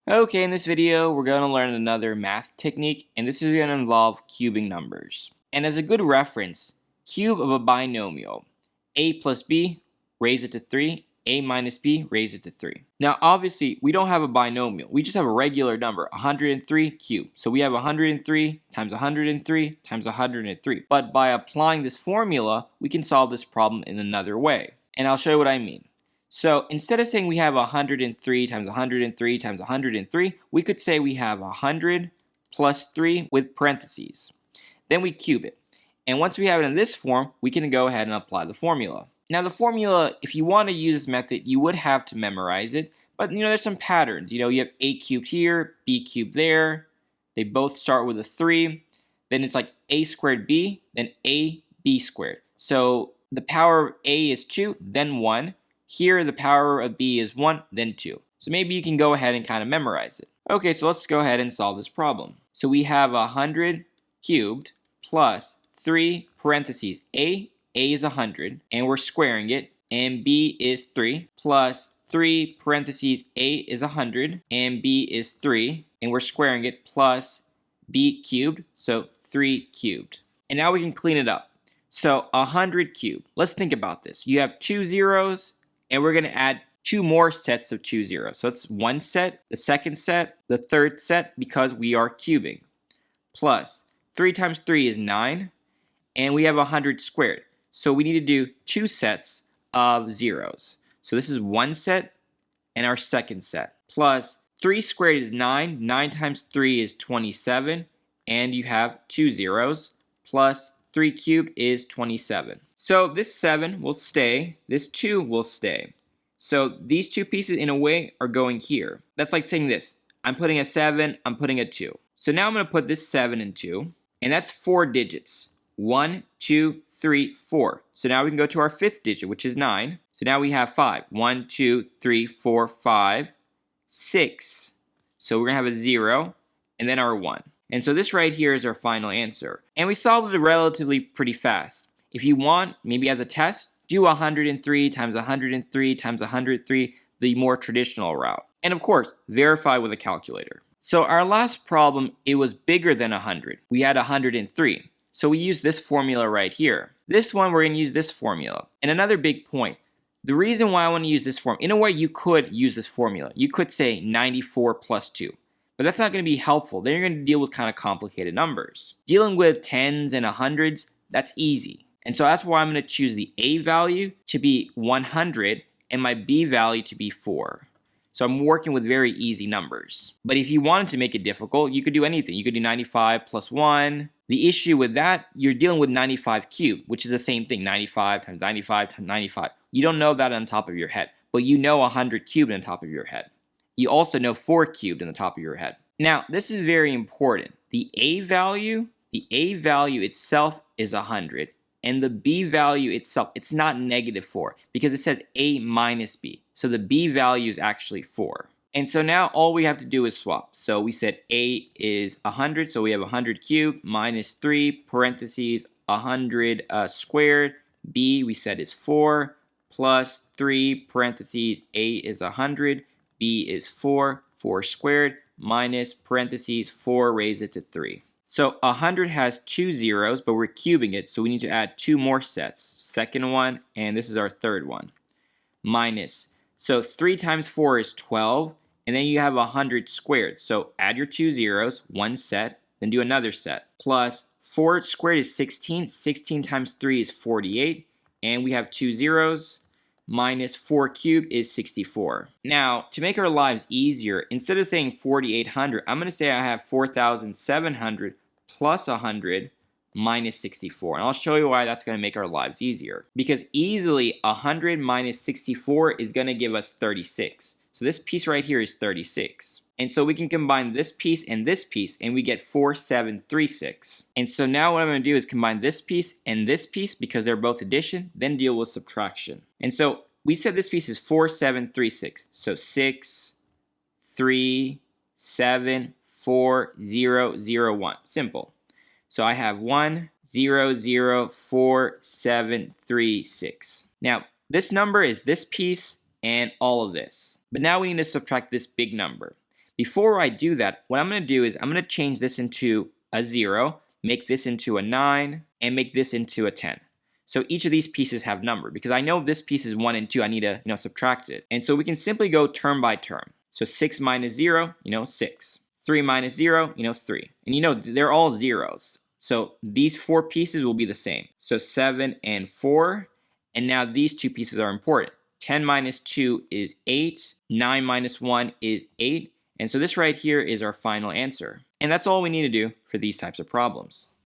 Okay, in this video, we're going to learn another math technique, and this is going to involve cubing numbers. And as a good reference, cube of a binomial, a plus b, raise it to 3, a minus b, raise it to 3. Now, obviously, we don't have a binomial. We just have a regular number, 103 cubed. So we have 103 times 103 times 103. But by applying this formula, we can solve this problem in another way. And I'll show you what I mean. So instead of saying we have 103 times 103 times 103, we could say we have 100 plus 3 with parentheses. Then we cube it. And once we have it in this form, we can go ahead and apply the formula. Now the formula, if you want to use this method, you would have to memorize it. But there's some patterns. You have a cubed here, b cubed there. They both start with a 3. Then it's like a squared b, then a b squared. So the power of a is 2, then 1. Here, the power of b is 1, then 2. So maybe you can go ahead and kind of memorize it. Okay, so let's go ahead and solve this problem. So we have 100 cubed plus 3 parentheses. A is 100, and we're squaring it, and b is 3, plus 3 parentheses. A is 100, and b is 3, and we're squaring it, plus b cubed, so 3 cubed. And now we can clean it up. So 100 cubed. Let's think about this. You have 2 zeros, and we're going to add 2 more sets of 2 zeros. So that's one set, the second set, the third set, because we are cubing. Plus 3 times 3 is 9, and we have 100 squared. So we need to do 2 sets of zeros. So this is one set and our second set. Plus 3 squared is 9. 9 times 3 is 27, and you have 2 zeros. Plus 3 cubed is 27. So this 7 will stay, this 2 will stay. So these 2 pieces in a way are going here. That's like saying this. I'm putting a 7, I'm putting a 2. So now I'm going to put this 7 and 2, and that's 4 digits. 1, 2, 3, 4. So now we can go to our 5th digit, which is 9. So now we have 5. 1, 2, 3, 4, 5, 6. So we're going to have a 0, and then our 1. And so this right here is our final answer. And we solved it relatively pretty fast. If you want, maybe as a test, do 103 times 103 times 103, the more traditional route. And of course, verify with a calculator. So our last problem, it was bigger than 100. We had 103. So we used this formula right here. This one, we're going to use this formula. And another big point, the reason why I want to use this form, in a way you could use this formula. You could say 94 plus 2. But that's not going to be helpful. Then you're going to deal with kind of complicated numbers. Dealing with tens and hundreds, that's easy. And so that's why I'm going to choose the a value to be 100 and my b value to be 4. So I'm working with very easy numbers. But if you wanted to make it difficult, you could do anything. You could do 95 plus 1. The issue with that, you're dealing with 95 cubed, which is the same thing, 95 times 95 times 95. You don't know that on top of your head, but you know 100 cubed on top of your head. You also know 4 cubed on the top of your head. Now, this is very important. The a value itself is 100. And the b value itself, it's not negative 4 because it says a minus b. So the b value is actually 4. And so now all we have to do is swap. So we said a is 100, so we have 100 cubed minus 3 parentheses 100 squared. B we said is 4 plus 3 parentheses a is 100. B is 4 squared minus parentheses 4 raise it to 3. So 100 has 2 zeros, but we're cubing it, so we need to add 2 more sets. Second one, and this is our third one. Minus. So 3 times 4 is 12, and then you have 100 squared. So add your 2 zeros, one set, then do another set. Plus 4 squared is 16. 16 times 3 is 48, and we have 2 zeros. Minus 4 cubed is 64. Now, to make our lives easier, instead of saying 4,800, I'm going to say I have 4,700 plus 100 minus 64. And I'll show you why that's going to make our lives easier. Because easily, 100 minus 64 is going to give us 36. So this piece right here is 36. And so we can combine this piece, and we get 4736. And so now what I'm going to do is combine this piece and this piece because they're both addition, then deal with subtraction. And so we said this piece is 4736. So 6, 3, 7, 4, 0, 0, 1. Simple. So I have 1, 0, 0, 4, 7, 3, 6. Now, this number is this piece and all of this. But now we need to subtract this big number. before I do that, what I'm going to do is I'm going to change this into a 0, make this into a 9, and make this into a 10. So each of these pieces have number. Because I know this piece is 1 and 2, I need to subtract it. And so we can simply go term by term. So 6 minus 0, 6. 3 minus 0, 3. And they're all zeros. So these 4 pieces will be the same. So 7 and 4. And now these 2 pieces are important. 10 minus 2 is 8. 9 minus 1 is 8. And so this right here is our final answer. And that's all we need to do for these types of problems.